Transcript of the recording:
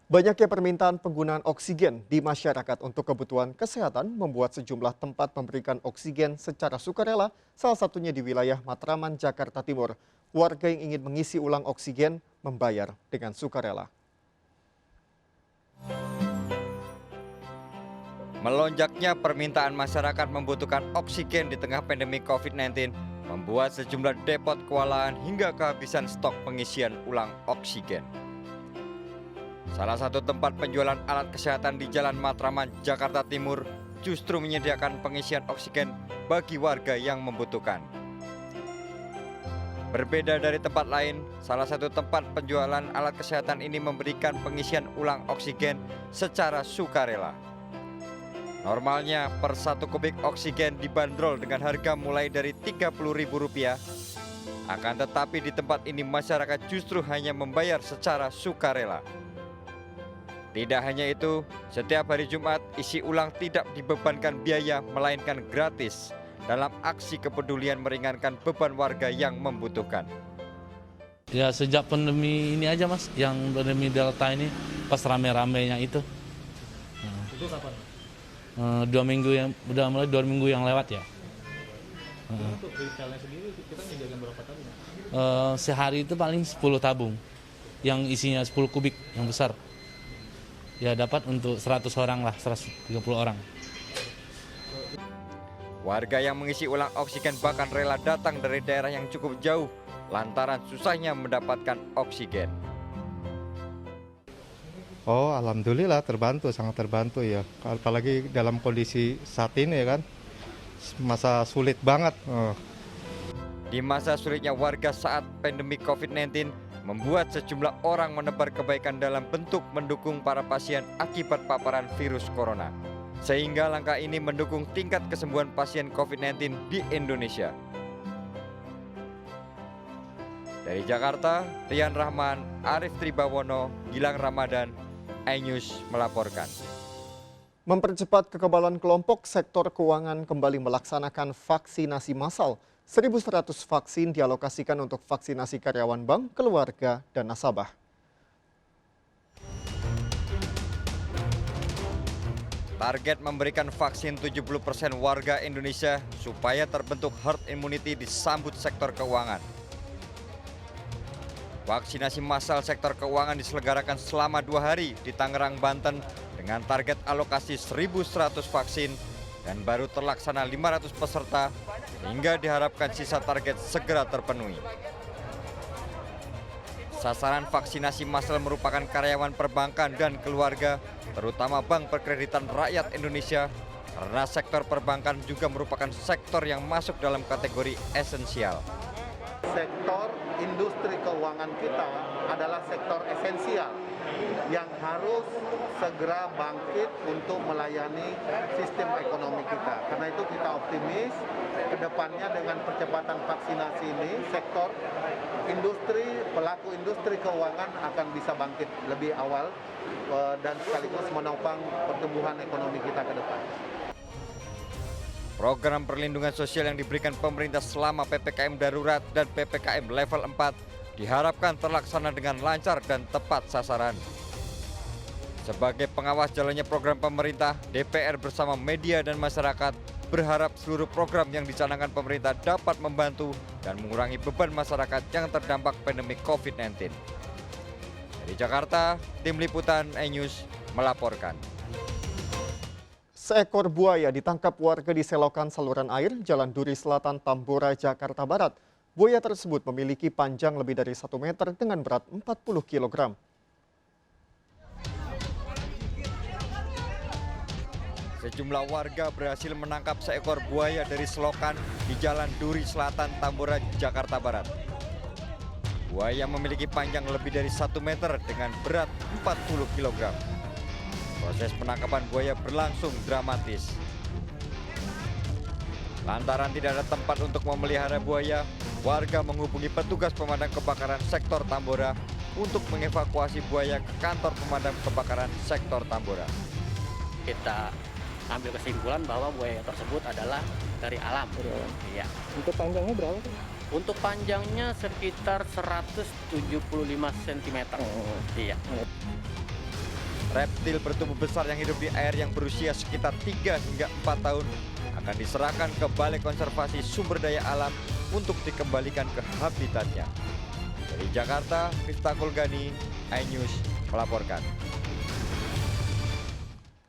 Banyaknya permintaan penggunaan oksigen di masyarakat untuk kebutuhan kesehatan membuat sejumlah tempat memberikan oksigen secara sukarela, salah satunya di wilayah Matraman, Jakarta Timur. Warga yang ingin mengisi ulang oksigen membayar dengan sukarela. Melonjaknya permintaan masyarakat membutuhkan oksigen di tengah pandemi COVID-19 membuat sejumlah depot kewalahan hingga kehabisan stok pengisian ulang oksigen. Salah satu tempat penjualan alat kesehatan di Jalan Matraman, Jakarta Timur justru menyediakan pengisian oksigen bagi warga yang membutuhkan. Berbeda dari tempat lain, salah satu tempat penjualan alat kesehatan ini memberikan pengisian ulang oksigen secara sukarela. Normalnya per 1 kubik oksigen dibanderol dengan harga mulai dari Rp30.000. Akan tetapi di tempat ini masyarakat justru hanya membayar secara sukarela. Tidak hanya itu, setiap hari Jumat isi ulang tidak dibebankan biaya melainkan gratis dalam aksi kepedulian meringankan beban warga yang membutuhkan. Ya sejak pandemi ini aja mas, yang pandemi Delta ini pas rame-ramenya itu. Itu kapan? 2 minggu yang udah mulai 2 minggu yang lewat ya. Untuk retailnya sendiri kita menyediakan berapa tabung? Sehari itu paling 10 tabung yang isinya 10 kubik yang besar. Ya dapat untuk 100 orang lah, 130 orang. Warga yang mengisi ulang oksigen bahkan rela datang dari daerah yang cukup jauh lantaran susahnya mendapatkan oksigen. Oh, alhamdulillah terbantu, sangat terbantu ya. Apalagi dalam kondisi saat ini ya kan, masa sulit banget. Di masa sulitnya warga saat pandemi COVID-19 membuat sejumlah orang menebar kebaikan dalam bentuk mendukung para pasien akibat paparan virus corona. Sehingga langkah ini mendukung tingkat kesembuhan pasien COVID-19 di Indonesia. Dari Jakarta, Rian Rahman, Arif Tribawono, Gilang Ramadan, iNews melaporkan. Mempercepat kekebalan kelompok, sektor keuangan kembali melaksanakan vaksinasi massal. 1.100 vaksin dialokasikan untuk vaksinasi karyawan bank, keluarga, dan nasabah. Target memberikan vaksin 70% warga Indonesia supaya terbentuk herd immunity disambut sektor keuangan. Vaksinasi massal sektor keuangan diselenggarakan selama 2 hari di Tangerang, Banten dengan target alokasi 1.100 vaksin dan baru terlaksana 500 peserta hingga diharapkan sisa target segera terpenuhi. Sasaran vaksinasi massal merupakan karyawan perbankan dan keluarga, terutama Bank Perkreditan Rakyat Indonesia, karena sektor perbankan juga merupakan sektor yang masuk dalam kategori esensial. Sektor industri keuangan kita adalah sektor esensial yang harus segera bangkit untuk melayani sistem ekonomi kita. Karena itu kita optimis ke depannya dengan percepatan vaksinasi ini, sektor industri, pelaku industri keuangan akan bisa bangkit lebih awal dan sekaligus menopang pertumbuhan ekonomi kita ke depan. Program perlindungan sosial yang diberikan pemerintah selama PPKM darurat dan PPKM level 4 diharapkan terlaksana dengan lancar dan tepat sasaran. Sebagai pengawas jalannya program pemerintah, DPR bersama media dan masyarakat berharap seluruh program yang dicanangkan pemerintah dapat membantu dan mengurangi beban masyarakat yang terdampak pandemi COVID-19. Dari Jakarta, Tim Liputan iNews melaporkan. Seekor buaya ditangkap warga di selokan saluran air Jalan Duri Selatan, Tambora, Jakarta Barat. Buaya tersebut memiliki panjang lebih dari 1 meter dengan berat 40 kg. Sejumlah warga berhasil menangkap seekor buaya dari selokan di Jalan Duri Selatan, Tambora, Jakarta Barat. Buaya memiliki panjang lebih dari 1 meter dengan berat 40 kg. Proses penangkapan buaya berlangsung dramatis. Lantaran tidak ada tempat untuk memelihara buaya, warga menghubungi petugas pemadam kebakaran sektor Tambora untuk mengevakuasi buaya ke kantor pemadam kebakaran sektor Tambora. Kita ambil kesimpulan bahwa buaya tersebut adalah dari alam. Iya. Untuk panjangnya berapa? Untuk panjangnya sekitar 175 cm. Iya. reptil bertubuh besar yang hidup di air yang berusia sekitar 3 hingga 4 tahun akan diserahkan ke Balai Konservasi Sumber Daya Alam untuk dikembalikan ke habitatnya. Dari Jakarta, Miftah Kulgani, iNews melaporkan.